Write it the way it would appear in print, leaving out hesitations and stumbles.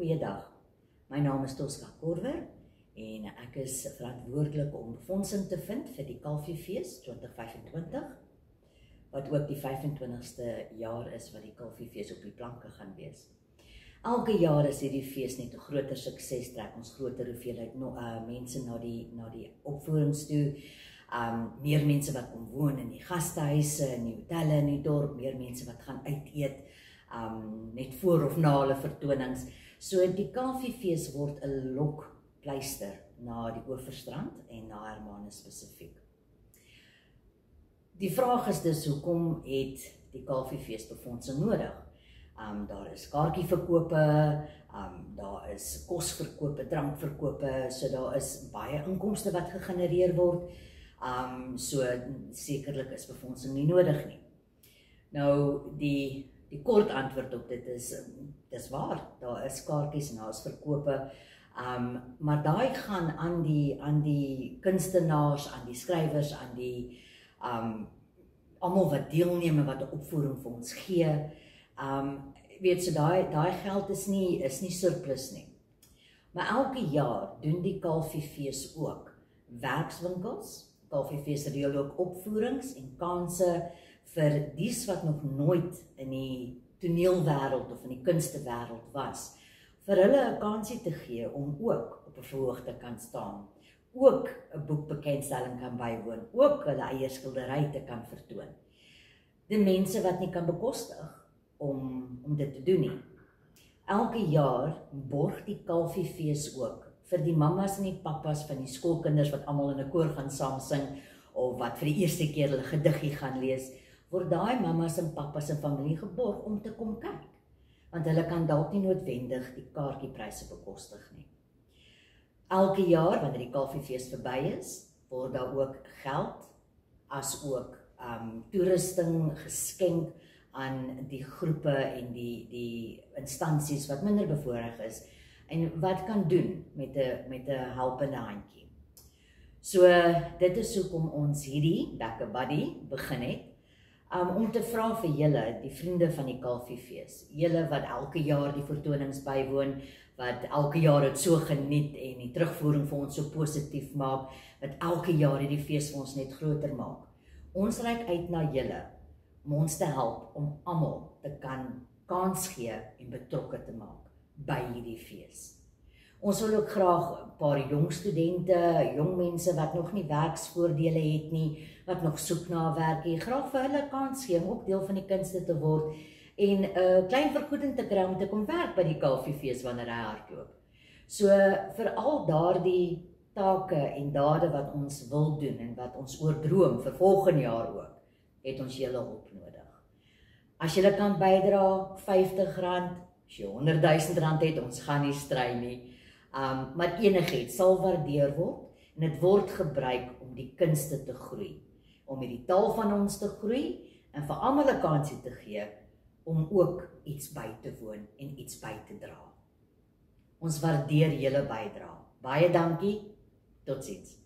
Goeiedag, my naam is Tosca Korwer en ek is verantwoordelik om befondsing te vind vir die Kalfiefees 2025, wat ook die 25ste jaar is wat die Kalfiefees op die planke gaan wees. Elke jaar is hierdie fees net 'n groter sukses, trek ons groter hoeveelheid mense na die opvoerings toe. Meer mense wat kom woon in die gastehuise, in die hotelle in die dorp, meer mense wat gaan uit eet, net voor of na hulle vertonings. So die Kalfiefees word 'n lokpleister na die Oeverstrand en na Hermanus spesifiek. Die vraag is dus, hoekom het die Kalfiefees befondsing nodig? Daar is kaartjieverkope, daar is kosverkope, drankverkope, so daar is baie inkomste wat gegenereer word. So sekerlik is befondsing nie nodig nie. Nou, die kort antwoord op dit is, dis waar, daar is kaartjies en daar is verkope, maar daai gaan aan die kunstenaars, aan die skrywers, aan die almal wat deelneem en wat 'n opvoering vir ons gee. Weet so, daai geld is nie surplus nie. Maar elke jaar doen die Kalfiefees ook werkswinkels. Kalfiefees reël ook opvoerings en kanse vir dies wat nog nooit in die toneelwêreld of in die kunstewêreld was, vir hulle 'n kansie te gee om ook op 'n verhoog te kan staan, ook 'n boekbekendstelling kan bywoon, ook hulle eie skildery te kan vertoon. Die mense wat nie kan bekostig om dit te doen nie. Elke jaar borg die Kalfiefees ook vir die mammas en die pappas van die skoolkinders wat almal in 'n koor gaan saam sing of wat vir die eerste keer hulle gediggie gaan lees, word daai mammas en pappas en familie geborg om te kom kyk, want hulle kan dalk nie noodwendig die kaartjiepryse bekostig nie. Elke jaar wanneer die Kalfiefees verby is, word daar ook geld as ook toerusting geskenk aan die groepe en die instansies wat minder bevoorreg is en wat kan doen met 'n helpende handjie. So dit is hoekom ons hierdie Back a Buddy begin het, om te vra vir julle, die vriende van die Kalfiefees, julle wat elke jaar die vertonings bywoon, wat elke jaar dit so geniet en die terugvoering vir ons so positief maak, wat elke jaar hierdie fees vir ons net groter maak. Ons reik uit na julle om ons te help om almal te kan kans gee en betrokke te maak by hierdie fees. Ons wil ook graag 'n paar jong studente, jong mense wat nog nie werksvoordele het nie, wat nog soek na 'n werkie, graag vir hulle kans gee om ook deel van die kunste te word en 'n klein vergoeding te kry om te kom werk by die Kalfiefees wanneer hy hardloop. So vir al daardie take en dade wat ons wil doen en wat ons oordroom vir volgende jaar ook, het ons julle hulp nodig. As julle kan bydra R50, as jy R100.000 het, ons gaan nie stry nie, maar enigiets sal waardeer word en dit word gebruik om die kunste te groei, om met die taal van ons te groei en vir almal 'n kansie te gee om ook iets by te woon en iets by te dra. Ons waardeer julle bydrae. Baie dankie, totsiens.